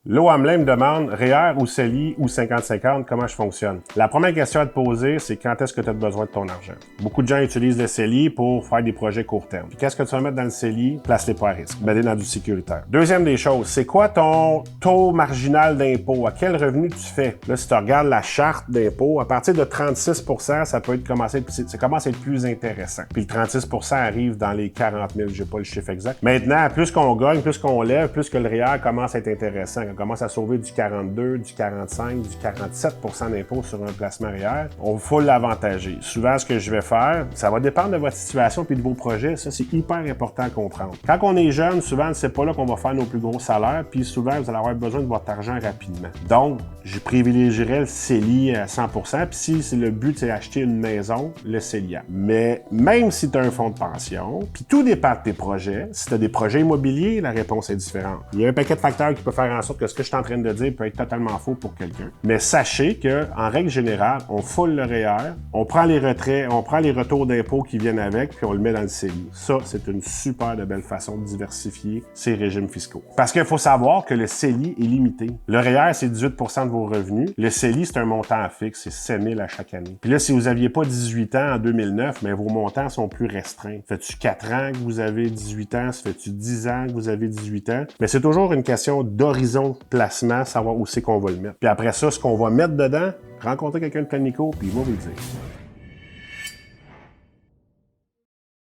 L'eau Hamelin me demande REER ou CELI ou 50-50, comment je fonctionne? La première question à te poser, c'est quand est-ce que tu as besoin de ton argent? Beaucoup de gens utilisent le CELI pour faire des projets court terme. Puis qu'est-ce que tu vas mettre dans le CELI? Place-les pas à risque. Mets-les dans du sécuritaire. Deuxième des choses, c'est quoi ton taux marginal d'impôt? À quel revenu tu fais? Là, si tu regardes la charte d'impôt, à partir de 36 %, ça commence à être plus intéressant. Puis le 36 % arrive dans les 40 000, j'ai pas le chiffre exact. Maintenant, plus qu'on gagne, plus qu'on lève, plus que le REER commence à être intéressant. On commence à sauver du 42, du 45, du 47 % d'impôt sur un placement REER. On faut l'avantager. Souvent, ce que je vais faire, ça va dépendre de votre situation puis de vos projets. Ça, c'est hyper important à comprendre. Quand on est jeune, souvent, c'est pas là qu'on va faire nos plus gros salaires, puis souvent, vous allez avoir besoin de votre argent rapidement. Donc, je privilégierais le CELI à 100 %, puis si le but, c'est d'acheter une maison, le CELIA. Mais même si tu as un fonds de pension, puis tout dépend de tes projets. Si tu as des projets immobiliers, la réponse est différente. Il y a un paquet de facteurs qui peuvent faire en sorte que ce que je suis en train de dire peut être totalement faux pour quelqu'un. Mais sachez que, en règle générale, on foule le REER, on prend les retraits, on prend les retours d'impôts qui viennent avec, puis on le met dans le CELI. Ça, c'est une super de belle façon de diversifier ces régimes fiscaux. Parce qu'il faut savoir que le CELI est limité. Le REER, c'est 18 % de vos revenus. Le CELI, c'est un montant fixe, c'est 7 000 à chaque année. Puis là, si vous n'aviez pas 18 ans en 2009, mais vos montants sont plus restreints. Fais-tu 4 ans que vous avez 18 ans? Ça fait-tu 10 ans que vous avez 18 ans? Mais c'est toujours une question d'horizon de placement, savoir où c'est qu'on va le mettre. Puis après ça, ce qu'on va mettre dedans, rencontrer quelqu'un de Planico, puis il va vous le dire.